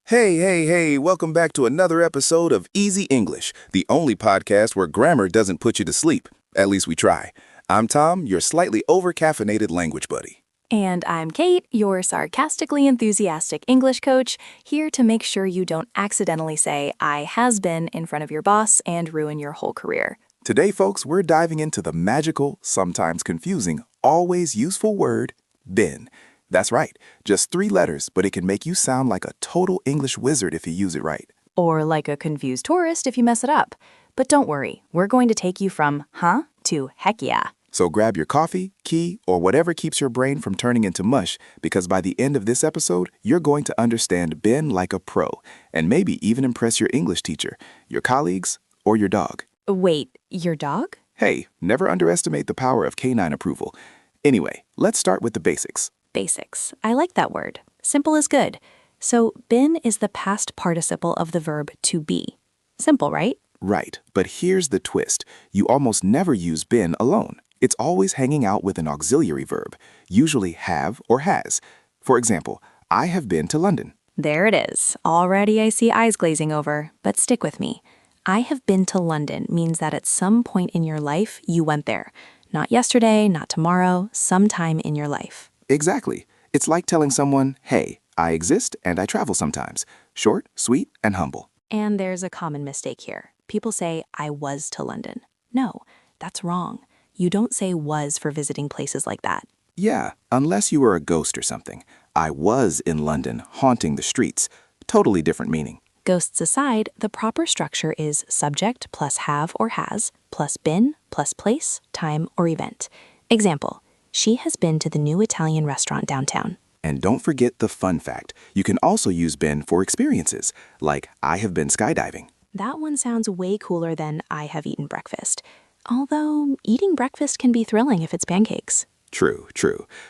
Hey, welcome back to another episode of Easy English, the only podcast where grammar doesn't put you to sleep. At least we try. I'm Tom, your slightly over-caffeinated language buddy. And I'm Kate, your sarcastically enthusiastic English coach, here to make sure you don't accidentally say "I has been" in front of your boss and ruin your whole career. Today, folks, we're diving into the magical, sometimes confusing, always useful word, been. That's right, just 3 letters, but it can make you sound like a total English wizard if you use it right. Or like a confused tourist if you mess it up. But don't worry, we're going to take you from huh to heck yeah. So grab your coffee, key, or whatever keeps your brain from turning into mush, because by the end of this episode, you're going to understand been like a pro, and maybe even impress your English teacher, your colleagues, or your dog. Wait, your dog? Hey, never underestimate the power of canine approval. Anyway, let's start with the basics. Basics. I like that word. Simple is good. So been is the past participle of the verb to be. Simple, right? Right, but here's the twist. You almost never use been alone. It's always hanging out with an auxiliary verb, usually have or has. For example, I have been to London. There it is. Already I see eyes glazing over, but stick with me. I have been to London means that at some point in your life, you went there. Not yesterday, not tomorrow, sometime in your life. Exactly. It's like telling someone, hey, I exist and I travel sometimes. Short, sweet, and humble. And there's a common mistake here. People say, I was to London. No, that's wrong. You don't say was for visiting places like that. Yeah, unless you were a ghost or something. I was in London, haunting the streets. Totally different meaning. Ghosts aside, the proper structure is subject plus have or has, plus been, plus place, time, or event. Example, she has been to the new Italian restaurant downtown. And don't forget the fun fact. You can also use been for experiences, like I have been skydiving. That one sounds way cooler than I have eaten breakfast. Although, eating breakfast can be thrilling if it's pancakes. True.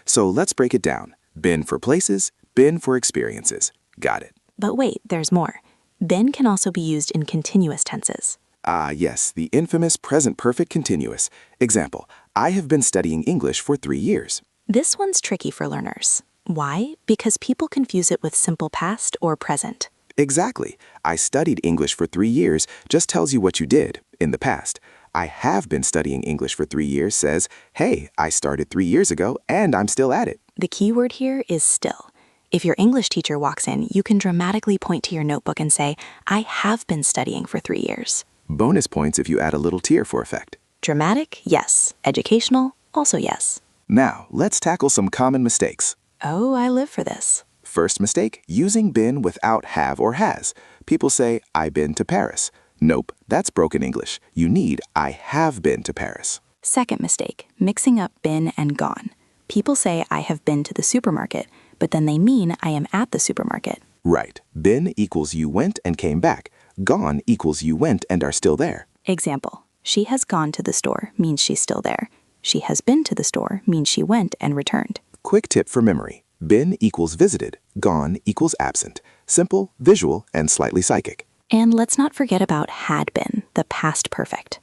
So let's break it down. Been for places, been for experiences. Got it. But wait, there's more. Been can also be used in continuous tenses. Yes, the infamous present perfect continuous. Example, I have been studying English for 3 years. This one's tricky for learners. Why? Because people confuse it with simple past or present. Exactly. I studied English for 3 years just tells you what you did in the past. I have been studying English for 3 years says, hey, I started 3 years ago and I'm still at it. The key word here is still. If your English teacher walks in, you can dramatically point to your notebook and say, I have been studying for 3 years. Bonus points if you add a little tear for effect. Dramatic, yes. Educational, also yes. Now, let's tackle some common mistakes. Oh, I live for this. First mistake, using been without have or has. People say, I been to Paris. Nope, that's broken English. You need I have been to Paris. Second mistake, mixing up been and gone. People say I have been to the supermarket, but then they mean I am at the supermarket. Right. Been equals you went and came back. Gone equals you went and are still there. Example, she has gone to the store means she's still there. She has been to the store means she went and returned. Quick tip for memory. Been equals visited. Gone equals absent. Simple, visual, and slightly psychic. And let's not forget about had been, the past perfect.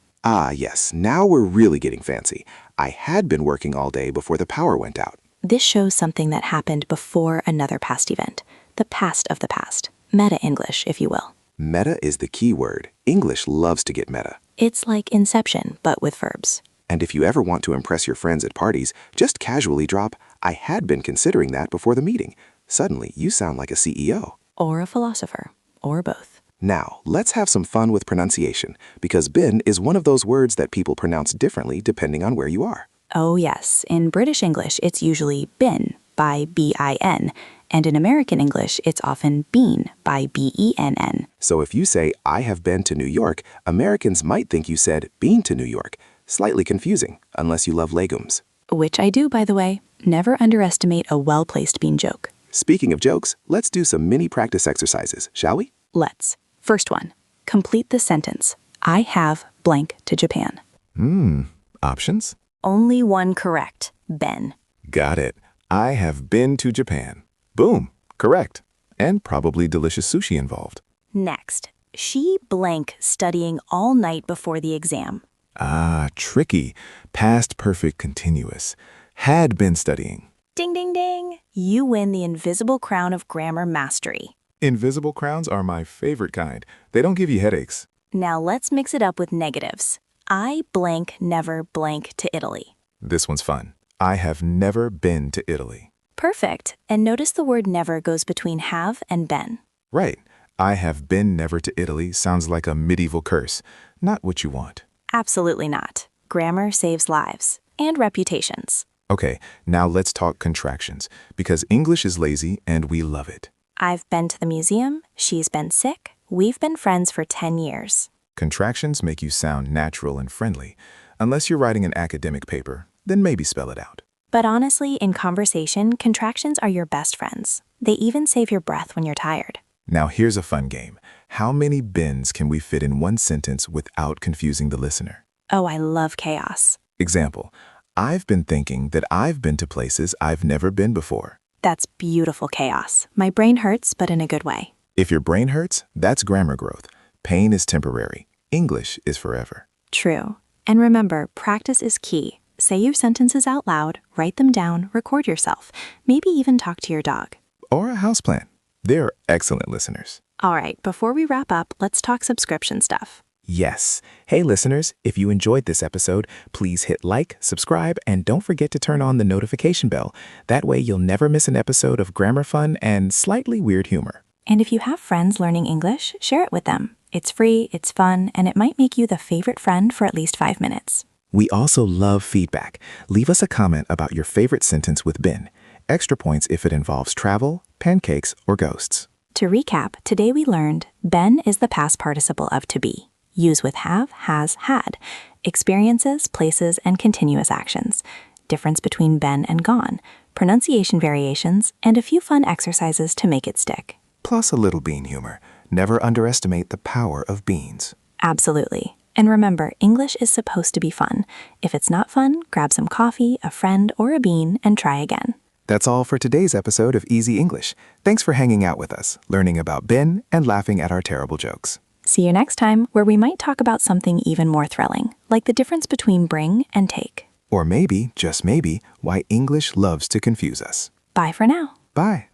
Yes, now we're really getting fancy. I had been working all day before the power went out. This shows something that happened before another past event. The past of the past. Meta English, if you will. Meta is the key word. English loves to get meta. It's like Inception, but with verbs. And if you ever want to impress your friends at parties, just casually drop, I had been considering that before the meeting. Suddenly, you sound like a CEO. Or a philosopher. Or both. Now, let's have some fun with pronunciation, because been is one of those words that people pronounce differently depending on where you are. Oh yes, in British English, it's usually been, by B-I-N, and in American English, it's often been, by B-E-N-N. So if you say, I have been to New York, Americans might think you said, been to New York. Slightly confusing, unless you love legumes. Which I do, by the way. Never underestimate a well-placed bean joke. Speaking of jokes, let's do some mini practice exercises, shall we? Let's. First one. Complete the sentence. I have blank to Japan. Options? Only one correct. Ben. Got it. I have been to Japan. Boom. Correct. And probably delicious sushi involved. Next. She blank studying all night before the exam. Tricky. Past perfect continuous. Had been studying. Ding, ding, ding. You win the invisible crown of grammar mastery. Invisible crowns are my favorite kind. They don't give you headaches. Now let's mix it up with negatives. I blank never blank to Italy. This one's fun. I have never been to Italy. Perfect. And notice the word never goes between have and been. Right. I have been never to Italy sounds like a medieval curse. Not what you want. Absolutely not. Grammar saves lives and reputations. Okay, now let's talk contractions, because English is lazy and we love it. I've been to the museum, she's been sick, we've been friends for 10 years. Contractions make you sound natural and friendly. Unless you're writing an academic paper, then maybe spell it out. But honestly, in conversation, contractions are your best friends. They even save your breath when you're tired. Now here's a fun game. How many bins can we fit in one sentence without confusing the listener? Oh, I love chaos. Example, I've been thinking that I've been to places I've never been before. That's beautiful chaos. My brain hurts, but in a good way. If your brain hurts, that's grammar growth. Pain is temporary. English is forever. True. And remember, practice is key. Say your sentences out loud, write them down, record yourself. Maybe even talk to your dog. Or a houseplant. They're excellent listeners. All right, before we wrap up, let's talk subscription stuff. Yes. Hey, listeners, if you enjoyed this episode, please hit like, subscribe, and don't forget to turn on the notification bell. That way you'll never miss an episode of grammar fun and slightly weird humor. And if you have friends learning English, share it with them. It's free, it's fun, and it might make you the favorite friend for at least 5 minutes. We also love feedback. Leave us a comment about your favorite sentence with been. Extra points if it involves travel, pancakes, or ghosts. To recap, today we learned been is the past participle of to be. Use with have, has, had. Experiences, places, and continuous actions. Difference between been and gone. Pronunciation variations, and a few fun exercises to make it stick. Plus a little bean humor. Never underestimate the power of beans. Absolutely. And remember, English is supposed to be fun. If it's not fun, grab some coffee, a friend, or a bean and try again. That's all for today's episode of Easy English. Thanks for hanging out with us, learning about been and laughing at our terrible jokes. See you next time, where we might talk about something even more thrilling, like the difference between bring and take. Or maybe, just maybe, why English loves to confuse us. Bye for now. Bye.